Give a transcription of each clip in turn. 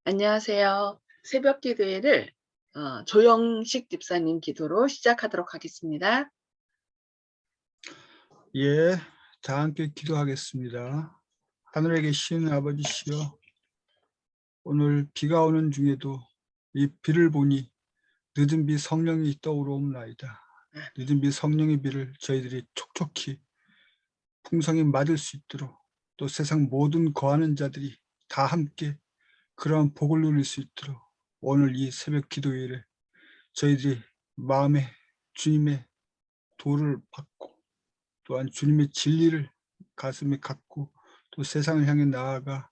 안녕하세요. 새벽 기도회를 조영식 집사님 기도로 시작하도록 하겠습니다. 예, 다 함께 기도하겠습니다. 하늘에 계신 아버지시여, 오늘 비가 오는 중에도 이 비를 보니 늦은 비 성령이 떠오르옵나이다. 아, 늦은 비 성령의 비를 저희들이 촉촉히 풍성히 맞을 수 있도록, 또 세상 모든 거하는 자들이 다 함께 그러한 복을 누릴 수 있도록 오늘 이 새벽 기도회를 저희들이 마음에 주님의 도를 받고, 또한 주님의 진리를 가슴에 갖고, 또 세상을 향해 나아가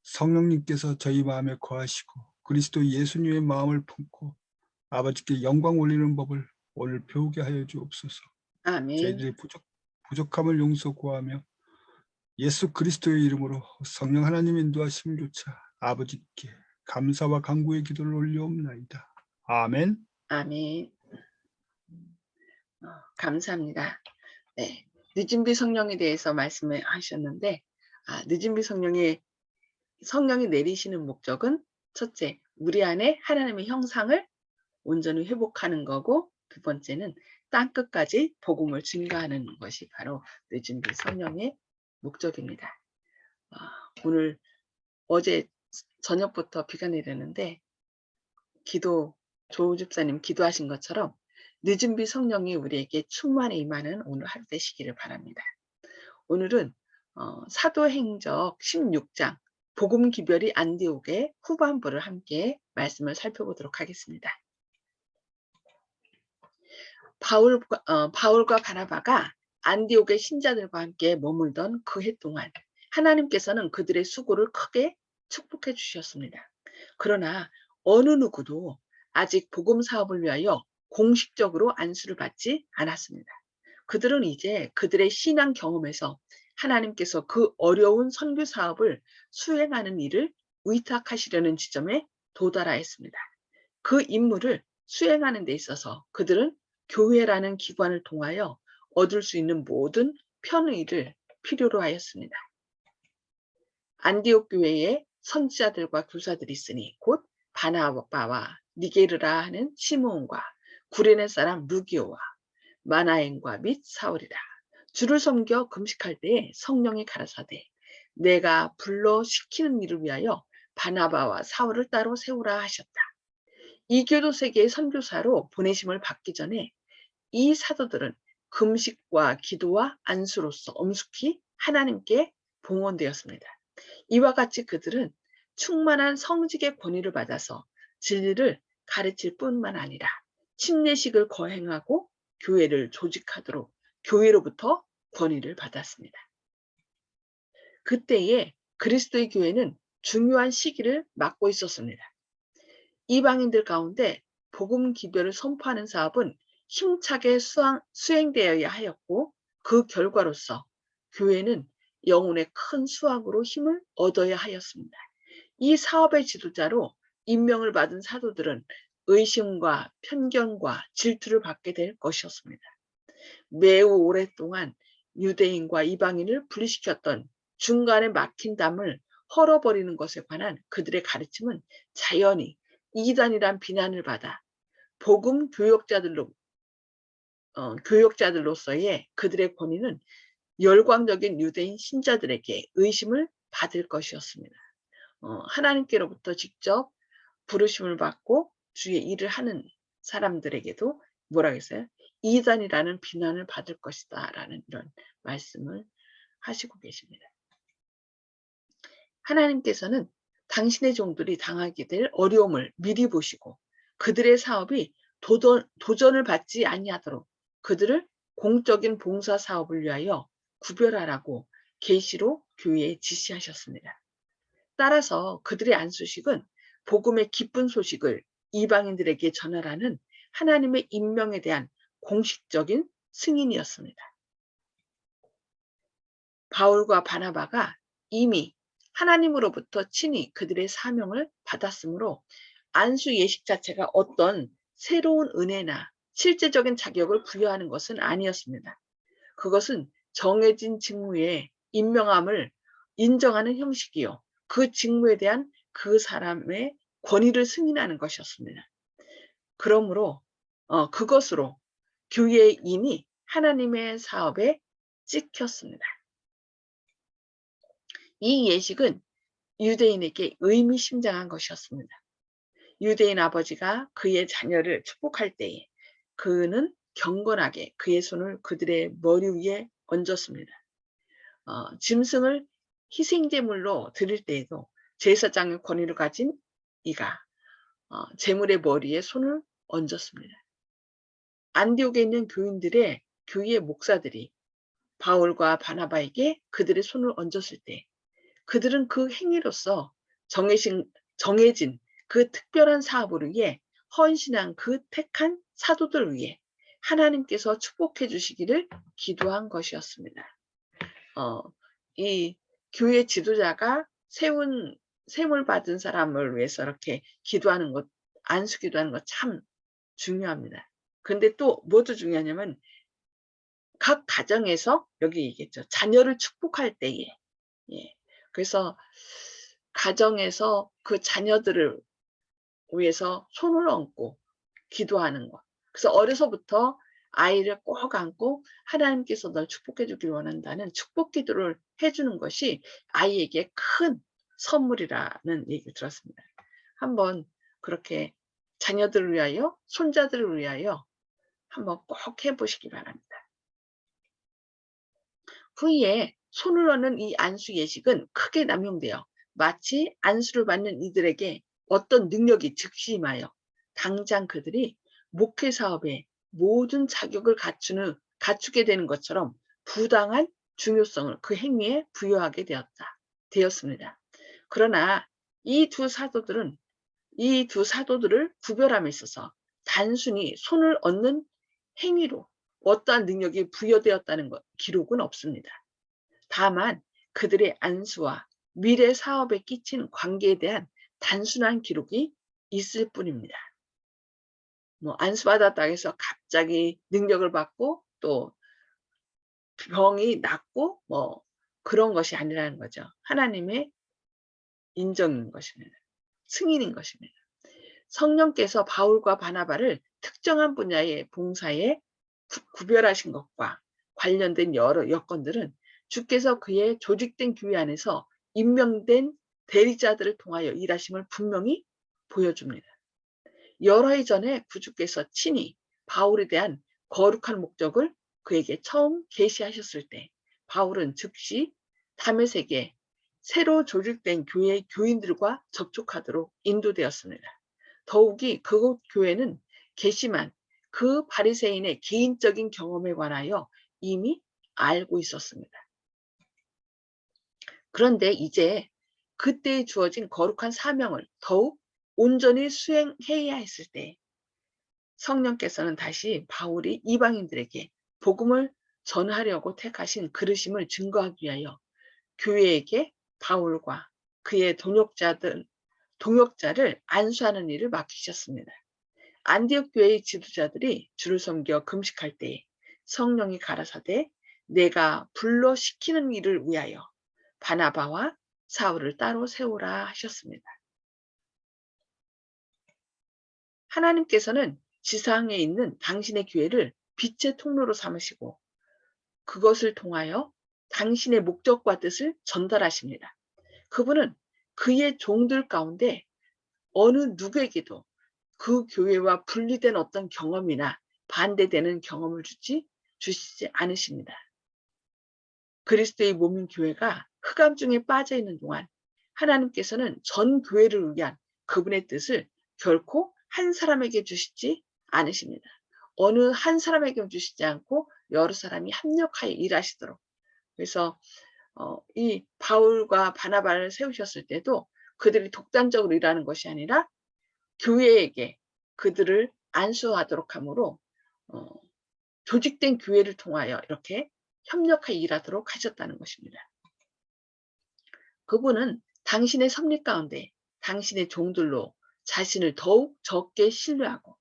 성령님께서 저희 마음에 거하시고 그리스도 예수님의 마음을 품고 아버지께 영광 올리는 법을 오늘 배우게 하여 주옵소서. 아멘. 저희들의 부족함을 용서 구하며 예수 그리스도의 이름으로 성령 하나님의 인도하심조차 아버지께 감사와 간구의 기도를 올려옵나이다. 아멘. 아멘. 감사합니다. 네. 늦은 비 성령에 대해서 말씀을 하셨는데, 늦은 비 성령이 내리시는 목적은 첫째, 우리 안에 하나님의 형상을 온전히 회복하는 거고, 두 번째는 땅끝까지 복음을 증가하는 것이 바로 늦은 비 성령의 목적입니다. 오늘 어제 저녁부터 비가 내리는데 조 집사님 기도하신 것처럼 늦은 비 성령이 우리에게 충만히 임하는 오늘 하루 되시기를 바랍니다. 오늘은 사도행적 16장 복음 기별이 안디옥의 후반부를 함께 말씀을 살펴보도록 하겠습니다. 바울과 바나바가 안디옥의 신자들과 함께 머물던 그 해 동안 하나님께서는 그들의 수고를 크게 축복해 주셨습니다. 그러나 어느 누구도 아직 복음 사업을 위하여 공식적으로 안수를 받지 않았습니다. 그들은 이제 그들의 신앙 경험에서 하나님께서 그 어려운 선교 사업을 수행하는 일을 위탁하시려는 지점에 도달하였습니다. 그 임무를 수행하는 데 있어서 그들은 교회라는 기관을 통하여 얻을 수 있는 모든 편의를 필요로 하였습니다. 안디옥 교회에 선지자들과 교사들이 있으니 곧 바나바와 니게르라 하는 시므온과 구레네 사람 루기오와 마나엔과 및 사울이라. 주를 섬겨 금식할 때에 성령이 가라사대 내가 불러 시키는 일을 위하여 바나바와 사울을 따로 세우라 하셨다. 이교도 세계의 선교사로 보내심을 받기 전에 이 사도들은 금식과 기도와 안수로서 엄숙히 하나님께 봉헌되었습니다. 이와 같이 그들은 충만한 성직의 권위를 받아서 진리를 가르칠 뿐만 아니라 침례식을 거행하고 교회를 조직하도록 교회로부터 권위를 받았습니다. 그때에 그리스도의 교회는 중요한 시기를 맞고 있었습니다. 이방인들 가운데 복음 기별을 선포하는 사업은 힘차게 수행되어야 하였고 그 결과로서 교회는 영혼의 큰 수확으로 힘을 얻어야 하였습니다. 이 사업의 지도자로 임명을 받은 사도들은 의심과 편견과 질투를 받게 될 것이었습니다. 매우 오랫동안 유대인과 이방인을 분리시켰던 중간에 막힌 담을 헐어버리는 것에 관한 그들의 가르침은 자연히 이단이란 비난을 받아 복음 교역자들로서의 그들의 권위는 열광적인 유대인 신자들에게 의심을 받을 것이었습니다. 하나님께로부터 직접 부르심을 받고 주의 일을 하는 사람들에게도 뭐라고 했어요? 이단이라는 비난을 받을 것이다 라는 이런 말씀을 하시고 계십니다. 하나님께서는 당신의 종들이 당하게 될 어려움을 미리 보시고 그들의 사업이 도전을 받지 아니하도록 그들을 공적인 봉사 사업을 위하여 구별하라고 계시로 교회에 지시하셨습니다. 따라서 그들의 안수식은 복음의 기쁜 소식을 이방인들에게 전하라는 하나님의 임명에 대한 공식적인 승인이었습니다. 바울과 바나바가 이미 하나님으로부터 친히 그들의 사명을 받았으므로 안수 예식 자체가 어떤 새로운 은혜나 실제적인 자격을 부여하는 것은 아니었습니다. 그것은 정해진 직무에 임명함을 인정하는 형식이요. 그 직무에 대한 그 사람의 권위를 승인하는 것이었습니다. 그러므로 그것으로 교회인이 하나님의 사업에 찍혔습니다. 이 예식은 유대인에게 의미심장한 것이었습니다. 유대인 아버지가 그의 자녀를 축복할 때에 그는 경건하게 그의 손을 그들의 머리 위에 얹었습니다. 짐승을 희생제물로 드릴 때에도 제사장의 권위를 가진 이가 제물의 머리에 손을 얹었습니다. 안디옥에 있는 교회의 목사들이 바울과 바나바에게 그들의 손을 얹었을 때 그들은 그 행위로서 정해진 그 특별한 사업을 위해 헌신한 그 택한 사도들 위해 하나님께서 축복해 주시기를 기도한 것이었습니다. 이 교회 지도자가 세운 셈을 받은 사람을 위해서 이렇게 기도하는 것, 안수 기도하는 것 참 중요합니다. 근데 또 뭐도 중요하냐면 각 가정에서 여기 얘기했죠. 자녀를 축복할 때에 예. 그래서 가정에서 그 자녀들을 위해서 손을 얹고 기도하는 것. 그래서 어려서부터 아이를 꼭 안고 하나님께서 널 축복해 주길 원한다는 축복 기도를 해주는 것이 아이에게 큰 선물이라는 얘기를 들었습니다. 한번 그렇게 자녀들을 위하여, 손자들을 위하여 한번 꼭 해보시기 바랍니다. 후에 손을 얹는 이 안수 예식은 크게 남용되어 마치 안수를 받는 이들에게 어떤 능력이 즉시 임하여 당장 그들이 목회 사업에 모든 자격을 갖추게 되는 것처럼 부당한 중요성을 그 행위에 부여하게 되었습니다. 그러나 이 두 사도들을 구별함에 있어서 단순히 손을 얹는 행위로 어떠한 능력이 부여되었다는 기록은 없습니다. 다만 그들의 안수와 미래 사업에 끼친 관계에 대한 단순한 기록이 있을 뿐입니다. 안수받았다고 해서 갑자기 능력을 받고 또 병이 낫고 그런 것이 아니라는 거죠. 하나님의 인정인 것입니다. 승인인 것입니다. 성령께서 바울과 바나바를 특정한 분야의 봉사에 구별하신 것과 관련된 여러 여건들은 주께서 그의 조직된 교회 안에서 임명된 대리자들을 통하여 일하심을 분명히 보여줍니다. 여러 해 전에 구주께서 친히 바울에 대한 거룩한 목적을 그에게 처음 계시하셨을 때 바울은 즉시 다메섹에 새로 조직된 교회의 교인들과 접촉하도록 인도되었습니다. 더욱이 그곳 교회는 괘씸한 그 바리새인의 개인적인 경험에 관하여 이미 알고 있었습니다. 그런데 이제 그때에 주어진 거룩한 사명을 더욱 온전히 수행해야 했을 때 성령께서는 다시 바울이 이방인들에게 복음을 전하려고 택하신 그르심을 증거하기 위하여 교회에게 바울과 그의 동역자를 안수하는 일을 맡기셨습니다. 안디옥 교회의 지도자들이 주를 섬겨 금식할 때에 성령이 가라사대 내가 불러 시키는 일을 위하여 바나바와 사울을 따로 세우라 하셨습니다. 하나님께서는 지상에 있는 당신의 교회를 빛의 통로로 삼으시고 그것을 통하여 당신의 목적과 뜻을 전달하십니다. 그분은 그의 종들 가운데 어느 누구에게도 그 교회와 분리된 어떤 경험이나 반대되는 경험을 주시지 않으십니다. 그리스도의 몸인 교회가 흑암중에 빠져 있는 동안 하나님께서는 전 교회를 위한 그분의 뜻을 결코 한 사람에게 주시지 않으십니다. 어느 한 사람에게 주시지 않고 여러 사람이 합력하여 일하시도록. 그래서 이 바울과 바나바를 세우셨을 때도 그들이 독단적으로 일하는 것이 아니라 교회에게 그들을 안수하도록 함으로 조직된 교회를 통하여 이렇게 협력하여 일하도록 하셨다는 것입니다. 그분은 당신의 섭리 가운데 당신의 종들로 자신을 더욱 적게 신뢰하고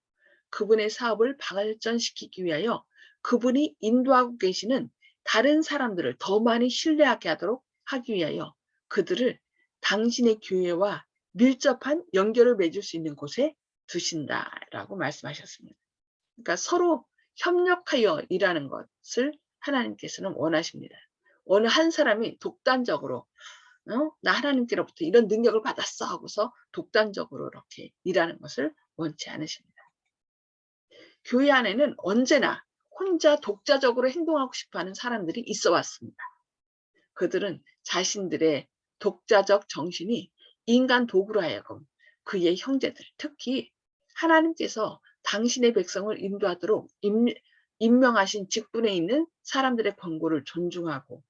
그분의 사업을 발전시키기 위하여 그분이 인도하고 계시는 다른 사람들을 더 많이 신뢰하게 하도록 하기 위하여 그들을 당신의 교회와 밀접한 연결을 맺을 수 있는 곳에 두신다라고 말씀하셨습니다. 그러니까 서로 협력하여 일하는 것을 하나님께서는 원하십니다. 어느 한 사람이 독단적으로 나 하나님께로부터 이런 능력을 받았어 하고서 독단적으로 이렇게 일하는 것을 원치 않으십니다. 교회 안에는 언제나 혼자 독자적으로 행동하고 싶어하는 사람들이 있어 왔습니다. 그들은 자신들의 독자적 정신이 인간 도구로 하여금 그의 형제들, 특히 하나님께서 당신의 백성을 인도하도록 임명하신 직분에 있는 사람들의 권고를 존중하고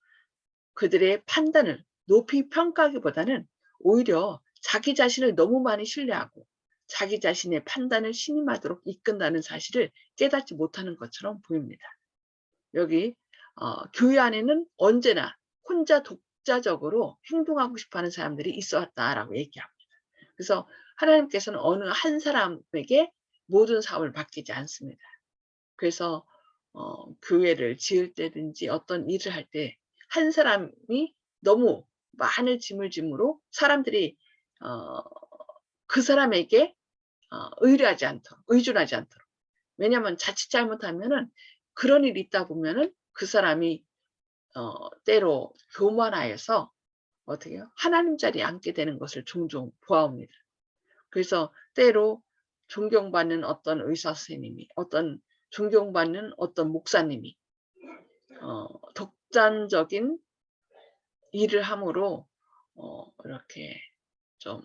그들의 판단을 높이 평가하기보다는 오히려 자기 자신을 너무 많이 신뢰하고 자기 자신의 판단을 신임하도록 이끈다는 사실을 깨닫지 못하는 것처럼 보입니다. 여기 교회 안에는 언제나 혼자 독자적으로 행동하고 싶어하는 사람들이 있어 왔다라고 얘기합니다. 그래서 하나님께서는 어느 한 사람에게 모든 사업을 맡기지 않습니다. 그래서 교회를 지을 때든지 어떤 일을 할 때 한 사람이 너무 많은 짐을 짐으로 사람들이 그 사람에게 의뢰하지 않도록, 의존하지 않도록. 왜냐하면 자칫 잘못하면은 그런 일이 있다 보면은 그 사람이 때로 교만하여서 어떻게 해요? 하나님 자리에 앉게 되는 것을 종종 보아옵니다. 그래서 때로 존경받는 어떤 의사 선생님이, 어떤 존경받는 어떤 목사님이 독단적인 일을 함으로 이렇게 좀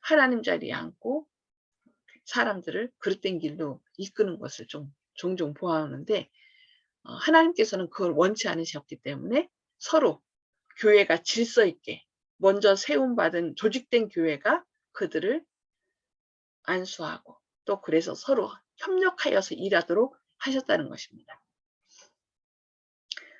하나님 자리에 앉고 사람들을 그릇된 길로 이끄는 것을 좀 종종 보아오는데 하나님께서는 그걸 원치 않으셨기 때문에 서로 교회가 질서 있게 먼저 세움받은 조직된 교회가 그들을 안수하고 또 그래서 서로 협력하여서 일하도록 하셨다는 것입니다.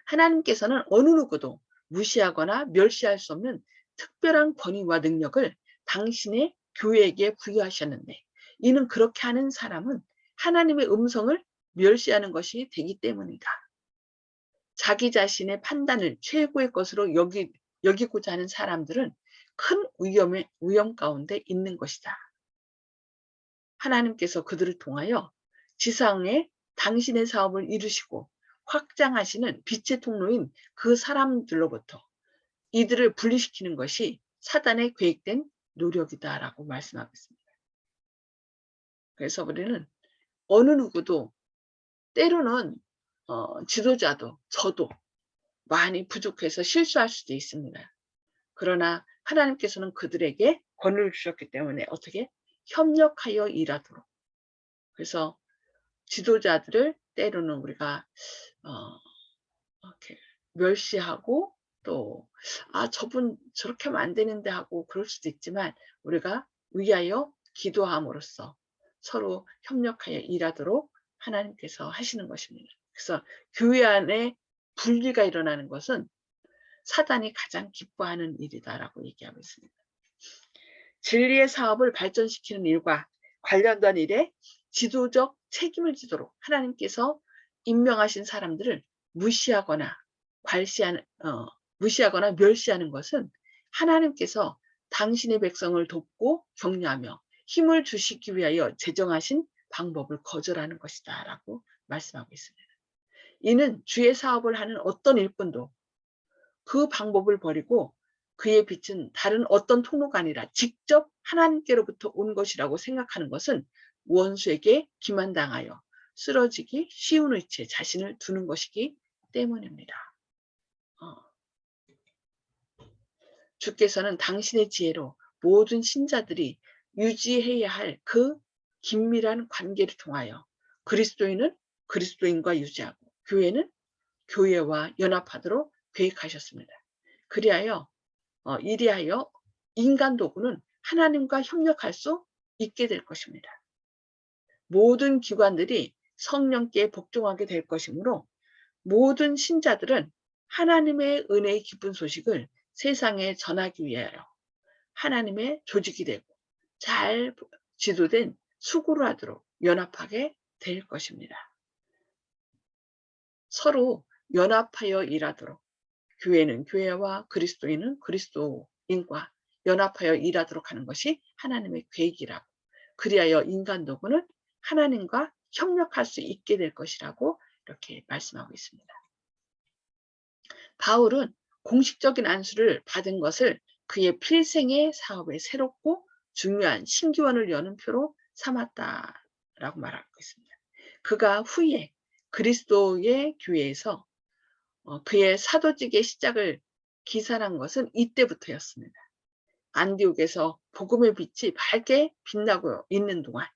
하나님께서는 어느 누구도 무시하거나 멸시할 수 없는 특별한 권위와 능력을 당신의 교회에게 부여하셨는데 이는 그렇게 하는 사람은 하나님의 음성을 멸시하는 것이 되기 때문이다. 자기 자신의 판단을 최고의 것으로 여기고자 하는 사람들은 큰 위험 가운데 있는 것이다. 하나님께서 그들을 통하여 지상에 당신의 사업을 이루시고 확장하시는 빛의 통로인 그 사람들로부터 이들을 분리시키는 것이 사단의 계획된 노력이다라고 말씀하고 있습니다. 그래서 우리는 어느 누구도 때로는 지도자도 저도 많이 부족해서 실수할 수도 있습니다. 그러나 하나님께서는 그들에게 권위를 주셨기 때문에 어떻게 협력하여 일하도록. 그래서 지도자들을 때로는 우리가 이렇게 멸시하고 또 저분 저렇게 하면 안 되는데 하고 그럴 수도 있지만 우리가 위하여 기도함으로써 서로 협력하여 일하도록 하나님께서 하시는 것입니다. 그래서 교회 안에 분리가 일어나는 것은 사단이 가장 기뻐하는 일이다라고 얘기하고 있습니다. 진리의 사업을 발전시키는 일과 관련된 일에 지도적 책임을 지도록 하나님께서 임명하신 사람들을 무시하거나 무시하거나 멸시하는 것은 하나님께서 당신의 백성을 돕고 격려하며 힘을 주시기 위하여 제정하신 방법을 거절하는 것이다 라고 말씀하고 있습니다. 이는 주의 사업을 하는 어떤 일꾼도 그 방법을 버리고 그의 빛은 다른 어떤 통로가 아니라 직접 하나님께로부터 온 것이라고 생각하는 것은 원수에게 기만당하여 쓰러지기 쉬운 위치에 자신을 두는 것이기 때문입니다. 주께서는 당신의 지혜로 모든 신자들이 유지해야 할 그 긴밀한 관계를 통하여 그리스도인은 그리스도인과 유지하고 교회는 교회와 연합하도록 계획하셨습니다. 이리하여 인간 도구는 하나님과 협력할 수 있게 될 것입니다. 모든 기관들이 성령께 복종하게 될 것이므로 모든 신자들은 하나님의 은혜의 기쁜 소식을 세상에 전하기 위하여 하나님의 조직이 되고 잘 지도된 수고를 하도록 연합하게 될 것입니다. 서로 연합하여 일하도록 교회는 교회와 그리스도인은 그리스도인과 연합하여 일하도록 하는 것이 하나님의 계획이라고. 그리하여 인간 도구는 하나님과 협력할 수 있게 될 것이라고 이렇게 말씀하고 있습니다. 바울은 공식적인 안수를 받은 것을 그의 필생의 사업에 새롭고 중요한 신기원을 여는 표로 삼았다라고 말하고 있습니다. 그가 후에 그리스도의 교회에서 그의 사도직의 시작을 기산한 것은 이때부터였습니다. 안디옥에서 복음의 빛이 밝게 빛나고 있는 동안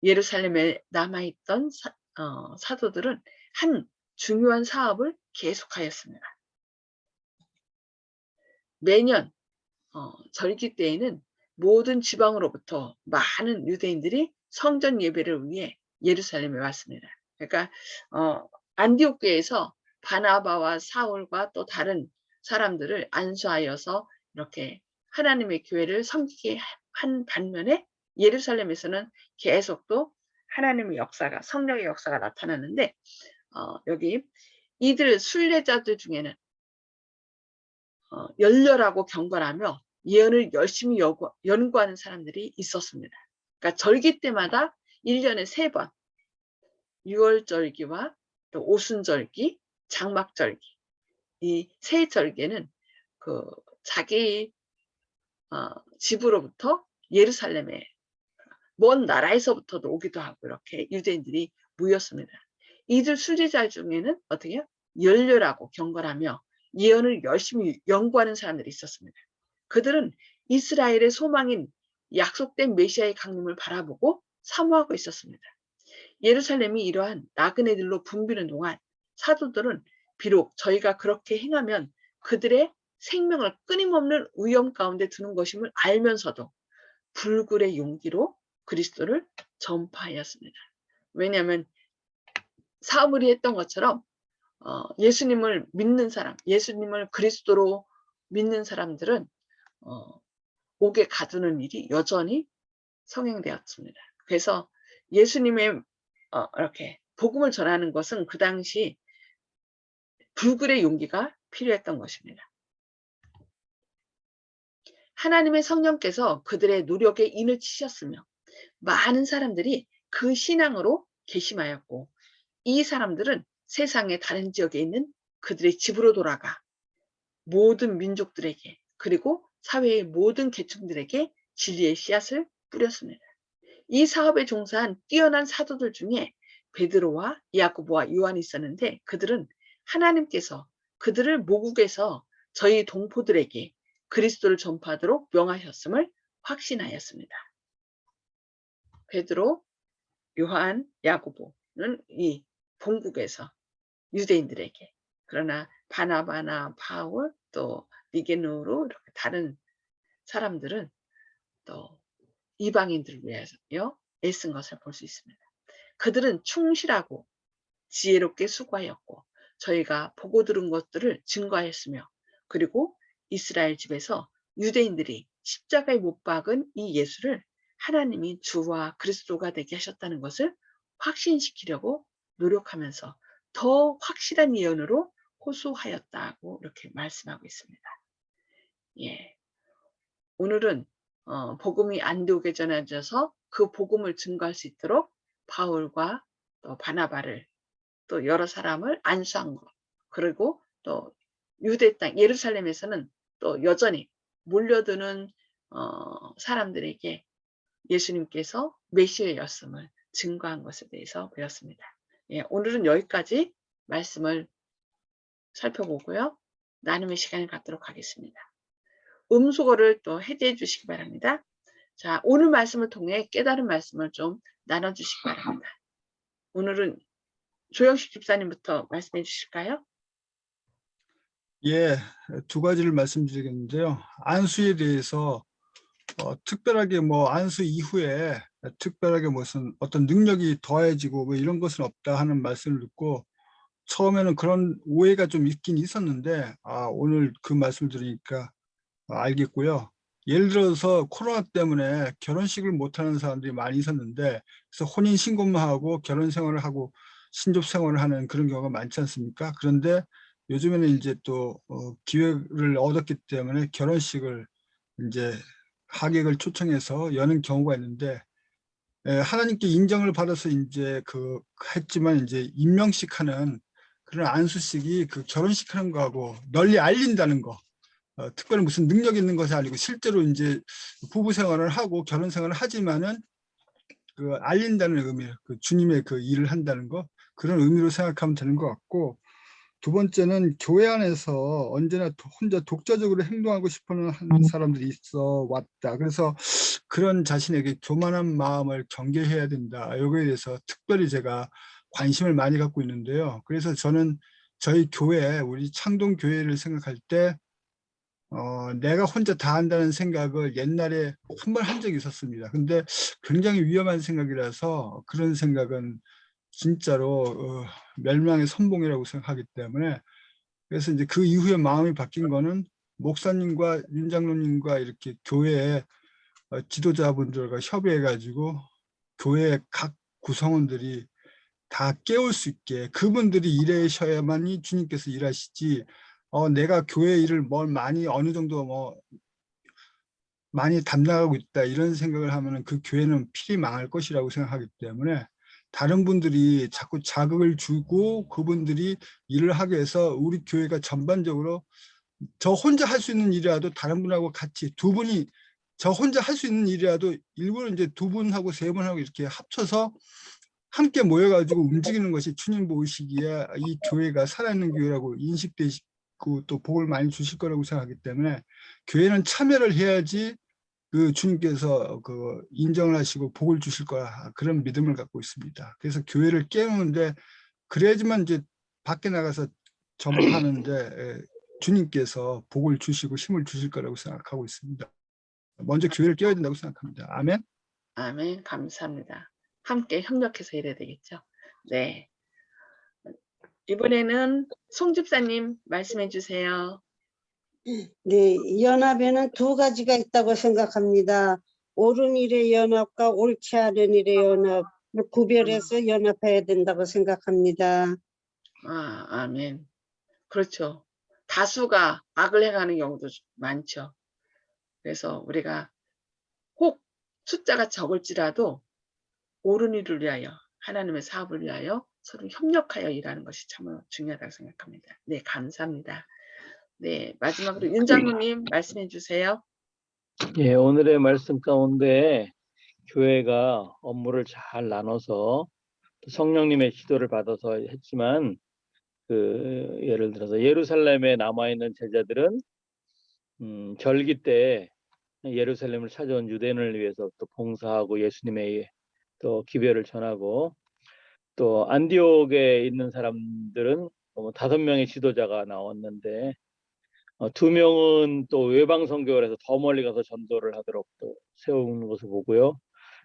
예루살렘에 남아있던 사도들은 한 중요한 사업을 계속하였습니다. 매년 절기 때에는 모든 지방으로부터 많은 유대인들이 성전 예배를 위해 예루살렘에 왔습니다. 그러니까 안디옥 교회에서 바나바와 사울과 또 다른 사람들을 안수하여서 이렇게 하나님의 교회를 섬기게 한 반면에 예루살렘에서는 계속 또 하나님의 역사가, 성령의 역사가 나타나는데 여기 이들 순례자들 중에는 열렬하고 경건하며 예언을 열심히 연구하는 사람들이 있었습니다. 그러니까 절기 때마다 1년에 3번 6월절기와 또 오순절기, 장막절기 이 세 절기에는 그 자기 집으로부터 예루살렘에 먼 나라에서부터도 오기도 하고 이렇게 유대인들이 모였습니다. 이들 순례자 중에는 어떻게 열렬하고 경건하며 예언을 열심히 연구하는 사람들이 있었습니다. 그들은 이스라엘의 소망인 약속된 메시아의 강림을 바라보고 사모하고 있었습니다. 예루살렘이 이러한 나그네들로 붐비는 동안 사도들은 비록 저희가 그렇게 행하면 그들의 생명을 끊임없는 위험 가운데 두는 것임을 알면서도 불굴의 용기로 그리스도를 전파하였습니다. 왜냐하면 사울이 했던 것처럼 예수님을 믿는 사람, 예수님을 그리스도로 믿는 사람들은 옥에 가두는 일이 여전히 성행되었습니다. 그래서 예수님의 이렇게 복음을 전하는 것은 그 당시 불굴의 용기가 필요했던 것입니다. 하나님의 성령께서 그들의 노력에 인을 치셨으며 많은 사람들이 그 신앙으로 개심하였고 이 사람들은 세상의 다른 지역에 있는 그들의 집으로 돌아가 모든 민족들에게 그리고 사회의 모든 계층들에게 진리의 씨앗을 뿌렸습니다. 이 사업에 종사한 뛰어난 사도들 중에 베드로와 야고보와 요한이 있었는데 그들은 하나님께서 그들을 모국에서 저희 동포들에게 그리스도를 전파하도록 명하셨음을 확신하였습니다. 베드로, 요한, 야고보는 이 본국에서 유대인들에게 그러나 바나바나 바울 또 니게노로 이렇게 다른 사람들은 또 이방인들을 위해서 애쓴 것을 볼 수 있습니다. 그들은 충실하고 지혜롭게 수고하였고 저희가 보고 들은 것들을 증거하였으며 그리고 이스라엘 집에서 유대인들이 십자가에 못 박은 이 예수를 하나님이 주와 그리스도가 되게 하셨다는 것을 확신시키려고 노력하면서 더 확실한 예언으로 호소하였다고 이렇게 말씀하고 있습니다. 예, 오늘은 복음이 안디옥에 전해져서 그 복음을 증거할 수 있도록 바울과 또 바나바를 또 여러 사람을 안수한 것 그리고 또 유대 땅 예루살렘에서는 또 여전히 몰려드는 사람들에게 예수님께서 메시아였음을 증거한 것에 대해서 배웠습니다. 예, 오늘은 여기까지 말씀을 살펴보고요. 나눔의 시간을 갖도록 하겠습니다. 음소거를 또 해제해 주시기 바랍니다. 자, 오늘 말씀을 통해 깨달은 말씀을 좀 나눠주시기 바랍니다. 오늘은 조영식 집사님부터 말씀해 주실까요? 예, 두 가지를 말씀드리겠는데요. 안수에 대해서 특별하게 뭐 안수 이후에 특별하게 무슨 어떤 능력이 더해지고 뭐 이런 것은 없다 하는 말씀을 듣고 처음에는 그런 오해가 좀 있긴 있었는데 오늘 그 말씀을 들으니까 알겠고요. 예를 들어서 코로나 때문에 결혼식을 못하는 사람들이 많이 있었는데 그래서 혼인 신고만 하고 결혼 생활을 하고 신접 생활을 하는 그런 경우가 많지 않습니까? 그런데 요즘에는 이제 또 기회를 얻었기 때문에 결혼식을 이제 하객을 초청해서 여는 경우가 있는데, 하나님께 인정을 받아서 이제 했지만 이제 임명식 하는 그런 안수식이 그 결혼식 하는 거하고 널리 알린다는 거, 특별히 무슨 능력 있는 것이 아니고 실제로 이제 부부 생활을 하고 결혼 생활을 하지만은 그 알린다는 의미, 그 주님의 그 일을 한다는 거, 그런 의미로 생각하면 되는 것 같고, 두 번째는 교회 안에서 언제나 혼자 독자적으로 행동하고 싶어하는 사람들이 있어 왔다. 그래서 그런 자신에게 교만한 마음을 경계해야 된다. 여기에 대해서 특별히 제가 관심을 많이 갖고 있는데요. 그래서 저는 저희 교회, 우리 창동 교회를 생각할 때 내가 혼자 다 한다는 생각을 옛날에 한 번 한 적이 있었습니다. 근데 굉장히 위험한 생각이라서 그런 생각은 진짜로 멸망의 선봉이라고 생각하기 때문에, 그래서 이제 그 이후에 마음이 바뀐 거는 목사님과 윤 장로님과 이렇게 교회의 지도자분들과 협의해가지고 교회 각 구성원들이 다 깨울 수 있게, 그분들이 일하셔야만이 주님께서 일하시지, 내가 교회 일을 많이 어느 정도 많이 담당하고 있다 이런 생각을 하면은 그 교회는 필히 망할 것이라고 생각하기 때문에, 다른 분들이 자꾸 자극을 주고 그분들이 일을 하게 해서 우리 교회가 전반적으로 저 혼자 할 수 있는 일이라도 다른 분하고 같이 두 분이, 저 혼자 할 수 있는 일이라도 일부러 이제 두 분하고 세 분하고 이렇게 합쳐서 함께 모여가지고 움직이는 것이 주님 보시기에 이 교회가 살아있는 교회라고 인식되시고 또 복을 많이 주실 거라고 생각하기 때문에, 교회는 참여를 해야지 그 주님께서 그 인정을 하시고 복을 주실 거라, 그런 믿음을 갖고 있습니다. 그래서 교회를 깨우는데, 그래야지만 이제 밖에 나가서 전파하는데 주님께서 복을 주시고 힘을 주실 거라고 생각하고 있습니다. 먼저 교회를 깨워야 된다고 생각합니다. 아멘. 아멘. 감사합니다. 함께 협력해서 일해야 되겠죠. 네. 이번에는 송 집사님 말씀해 주세요. 네, 연합에는 두 가지가 있다고 생각합니다. 옳은 일의 연합과 옳지 않은 일의 연합, 구별해서 연합해야 된다고 생각합니다. 아멘. 그렇죠. 다수가 악을 행하는 경우도 많죠. 그래서 우리가 혹 숫자가 적을지라도 옳은 일을 위하여, 하나님의 사업을 위하여 서로 협력하여 일하는 것이 참 중요하다고 생각합니다. 네, 감사합니다. 네, 마지막으로 윤 장로님 말씀해 주세요. 예, 오늘의 말씀 가운데 교회가 업무를 잘 나눠서 성령님의 지도를 받아서 했지만, 예를 들어서 예루살렘에 남아있는 제자들은 절기 때 예루살렘을 찾아온 유대인을 위해서 또 봉사하고 예수님의 또 기별을 전하고, 또 안디옥에 있는 사람들은 5명의 지도자가 나왔는데 2명은 또 외방 선교를 해서 더 멀리 가서 전도를 하도록 또 세우는 것을 보고요.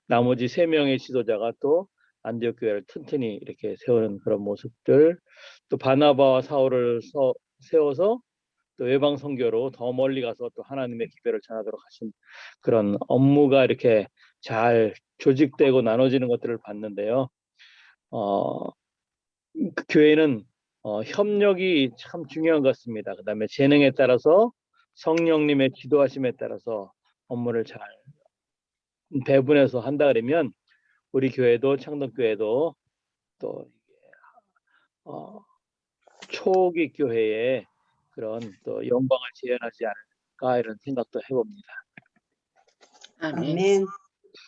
나머지 3명의 지도자가 또 안디옥 교회를 튼튼히 이렇게 세우는 그런 모습들, 또 바나바와 사울을 세워서 또 외방 선교로 더 멀리 가서 또 하나님의 기별을 전하도록 하신 그런 업무가 이렇게 잘 조직되고 나눠지는 것들을 봤는데요. 그 교회는 협력이 참 중요한 것 같습니다. 그 다음에 재능에 따라서 성령님의 지도하심에 따라서 업무를 잘 배분해서 한다 그러면 우리 교회도 창동교회도 또 초기 교회의 그런 또 영광을 재현하지 않을까 이런 생각도 해봅니다. 아멘. 아멘.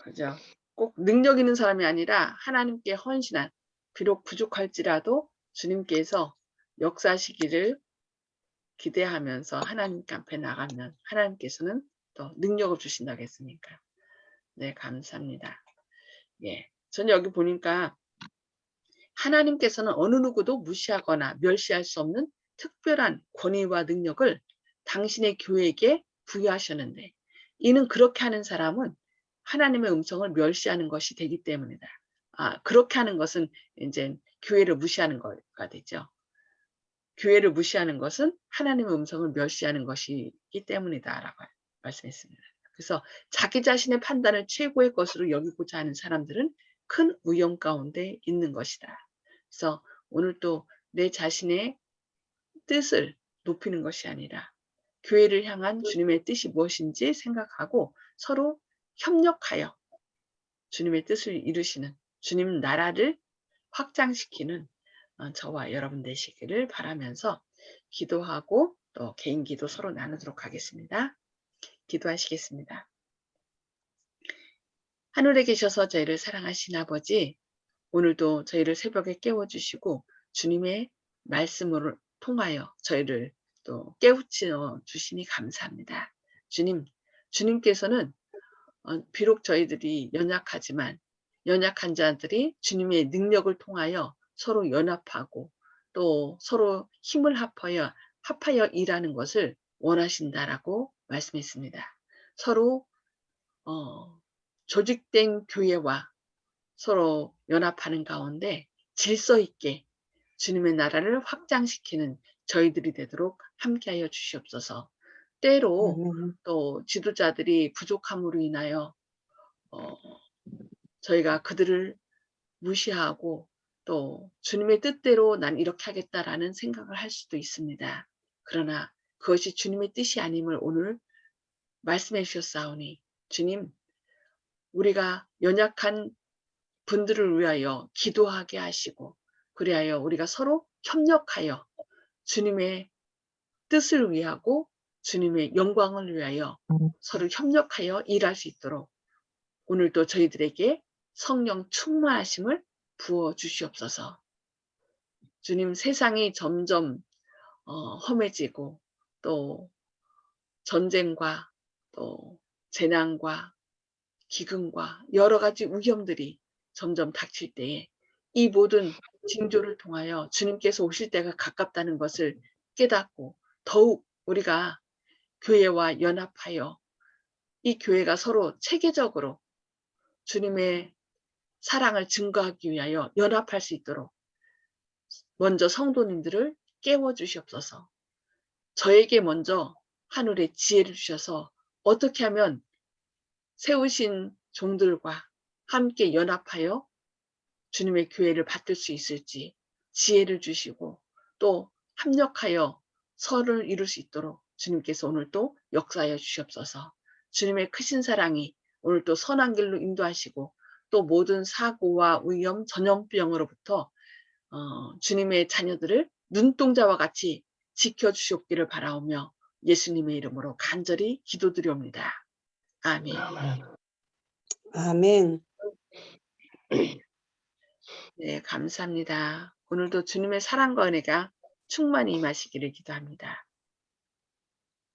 그죠. 꼭 능력 있는 사람이 아니라 하나님께 헌신한, 비록 부족할지라도 주님께서 역사하시기를 기대하면서 하나님께 앞에 나가면 하나님께서는 또 능력을 주신다고 했으니까. 네, 감사합니다. 예. 저는 여기 보니까 하나님께서는 어느 누구도 무시하거나 멸시할 수 없는 특별한 권위와 능력을 당신의 교회에게 부여하셨는데, 이는 그렇게 하는 사람은 하나님의 음성을 멸시하는 것이 되기 때문이다. 그렇게 하는 것은 이제 교회를 무시하는 거가 되죠. 교회를 무시하는 것은 하나님의 음성을 멸시하는 것이기 때문이다라고 말씀했습니다. 그래서 자기 자신의 판단을 최고의 것으로 여기고자 하는 사람들은 큰 위험 가운데 있는 것이다. 그래서 오늘 또 내 자신의 뜻을 높이는 것이 아니라 교회를 향한 주님의 뜻이 무엇인지 생각하고 서로 협력하여 주님의 뜻을 이루시는, 주님 나라를 확장시키는 저와 여러분 되시기를 바라면서 기도하고 또 개인 기도 서로 나누도록 하겠습니다. 기도하시겠습니다. 하늘에 계셔서 저희를 사랑하신 아버지, 오늘도 저희를 새벽에 깨워주시고 주님의 말씀을 통하여 저희를 또 깨우쳐 주시니 감사합니다. 주님께서는 비록 저희들이 연약하지만 연약한 자들이 주님의 능력을 통하여 서로 연합하고 또 서로 힘을 합하여 일하는 것을 원하신다라고 말씀했습니다. 서로 조직된 교회와 서로 연합하는 가운데 질서 있게 주님의 나라를 확장시키는 저희들이 되도록 함께하여 주시옵소서. 때로 또 지도자들이 부족함으로 인하여 저희가 그들을 무시하고 또 주님의 뜻대로 난 이렇게 하겠다라는 생각을 할 수도 있습니다. 그러나 그것이 주님의 뜻이 아님을 오늘 말씀해 주셨사오니 주님, 우리가 연약한 분들을 위하여 기도하게 하시고 그리하여 우리가 서로 협력하여 주님의 뜻을 위하고 주님의 영광을 위하여 서로 협력하여 일할 수 있도록 오늘도 저희들에게 성령 충만하심을 부어 주시옵소서. 주님, 세상이 점점 험해지고 또 전쟁과 또 재난과 기근과 여러 가지 위험들이 점점 닥칠 때에 이 모든 징조를 통하여 주님께서 오실 때가 가깝다는 것을 깨닫고 더욱 우리가 교회와 연합하여 이 교회가 서로 체계적으로 주님의 사랑을 증거하기 위하여 연합할 수 있도록 먼저 성도님들을 깨워주시옵소서. 저에게 먼저 하늘의 지혜를 주셔서 어떻게 하면 세우신 종들과 함께 연합하여 주님의 교회를 받들 수 있을지 지혜를 주시고 또 합력하여 설을 이룰 수 있도록 주님께서 오늘 또 역사하여 주시옵소서. 주님의 크신 사랑이 오늘 또 선한 길로 인도하시고 또 모든 사고와 위험, 전염병으로부터 주님의 자녀들을 눈동자와 같이 지켜주시옵기를 바라오며 예수님의 이름으로 간절히 기도드리옵니다. 아멘. 아멘. 네, 감사합니다. 오늘도 주님의 사랑과 은혜가 충만히 임하시기를 기도합니다.